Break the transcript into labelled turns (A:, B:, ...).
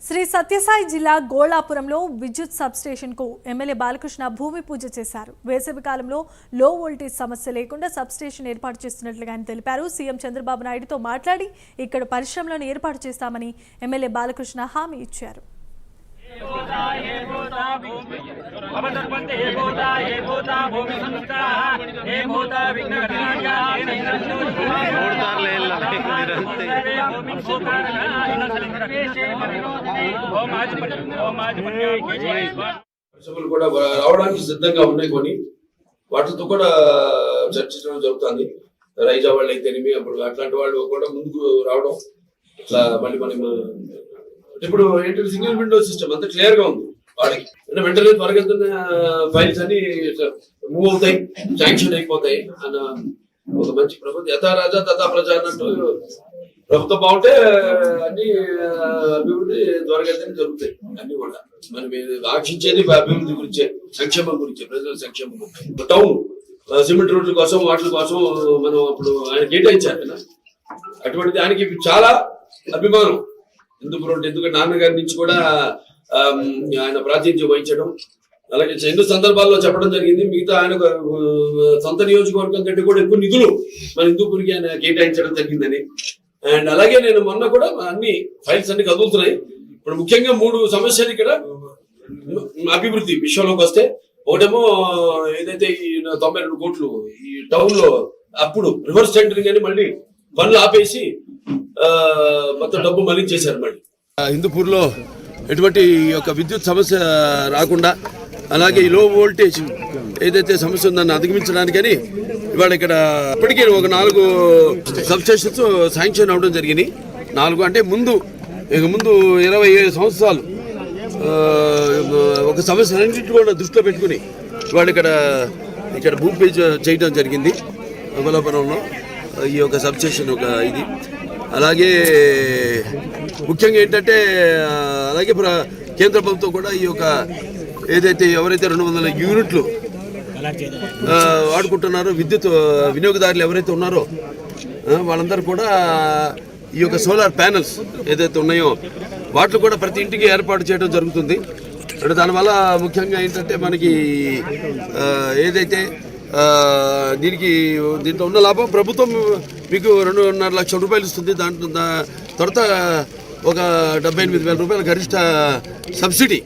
A: శ్రీ సత్యసాయి జిల్లా గోళాపురంలో విద్యుత్ సబ్స్టేషన్ కు ఎమ్మెల్యే బాలకృష్ణ భూమి పూజ చేశారు. వేసవి కాలంలో లో వోల్టేజ్ సమస్య లేకుండా సబ్స్టేషన్ ఏర్పాటు చేస్తున్నట్లుగా ఆయన తెలిపారు. సీఎం చంద్రబాబు నాయుడుతో మాట్లాడి ఇక్కడ పరిశ్రమలను ఏర్పాటు చేస్తామని ఎమ్మెల్యే బాలకృష్ణ హామీ ఇచ్చారు.
B: పరిశ్రమలు కూడా రావడానికి సిద్ధంగా ఉన్నాయి. కొన్ని వాటితో కూడా చర్చించడం జరుగుతుంది. రైజా వాళ్ళు అయితేనేమి అప్పుడు అట్లాంటి వాళ్ళు కూడా ముందుకు రావడం ఇట్లా మళ్ళీ మనం ఇప్పుడు ఏంటంటే సింగిల్ విండో సిస్టమ్ అంతా క్లియర్ గా ఉంది వాడికి. అంటే వెంటనే త్వరగా ఫైల్స్ అన్ని మూవ్ అవుతాయి, శాంక్షన్ అయిపోతాయి అన్న ఒక మంచి ప్రభుత్వం. యథా రాజా తథా ప్రజా అన్నట్టు ప్రభుత్వం బాగుంటే అన్ని అభివృద్ధి త్వరగా జరుగుతాయి. అన్ని కూడా మనం ఆశించేది అభివృద్ధి గురించే, సంక్షేమం గురించే, ప్రజల సంక్షేమం గురించి. టౌన్ సిమెంట్ రోడ్ల కోసం వాటి కోసం మనం అప్పుడు ఆయన కేటాయించారు కదా, అటువంటి ఆయనకి చాలా అభిమానం హిందూపురం. ఎందుకంటే నాన్నగారి నుంచి కూడా ఆయన ప్రాతినిధ్యం వహించడం, అలాగే ఎన్నో సందర్భాల్లో చెప్పడం జరిగింది. మిగతా ఆయన సొంత నియోజకవర్గం కంటే కూడా ఎక్కువ నిధులు మన హిందూపురికి ఆయన కేటాయించడం జరిగిందని. అండ్ అలాగే నేను మొన్న కూడా అన్ని ఫైల్స్ అన్ని కదులుతున్నాయి. ఇప్పుడు ముఖ్యంగా 3 సమస్యలు ఇక్కడ అభివృద్ధి విషయంలోకి వస్తే, ఒకటేమో ఏదైతే ఈ 92 కోట్లు ఈ టౌన్ లో అప్పుడు రివర్స్ టెండరింగ్ అని మళ్ళీ పనులు ఆపేసి మొత్తం డబ్బు మళ్ళీ చేశారు. మళ్ళీ హిందూపూర్ లో ఎటువంటి యొక్క విద్యుత్ సమస్య రాకుండా, అలాగే ఈ లో వోల్టేజ్ ఏదైతే సమస్య ఉందని అధిగమించడానికని ఇవాళ ఇక్కడ ఇప్పటికీ ఒక 4 సబ్స్టేషన్స్ శాంక్షన్ అవడం జరిగింది. 4 అంటే ముందు 27 సంవత్సరాలు ఒక సమస్య అన్నింటినీ కూడా దృష్టిలో పెట్టుకుని ఇవాళ ఇక్కడ భూమి పూజ చేయడం జరిగింది. గోళాపురంలో ఈ యొక్క సబ్స్టేషన్ ఒక ఇది. అలాగే ముఖ్యంగా ఏంటంటే అలాగే కేంద్ర ప్రభుత్వం కూడా ఈ యొక్క ఏదైతే ఎవరైతే 200 యూనిట్లు వాడుకుంటున్నారో, విద్యుత్ వినియోగదారులు ఎవరైతే ఉన్నారో వాళ్ళందరూ కూడా ఈ యొక్క సోలార్ ప్యానెల్స్ ఏదైతే ఉన్నాయో వాటిలో కూడా ప్రతి ఇంటికి ఏర్పాటు చేయడం జరుగుతుంది. అంటే దానివల్ల ముఖ్యంగా ఏంటంటే మనకి ఏదైతే దీంట్లో ఉన్న లాభం ప్రభుత్వం మీకు 2.5 లక్షల రూపాయలు ఇస్తుంది. దాంట్లో తర్వాత ఒక 78,000 రూపాయల గరిష్ట సబ్సిడీ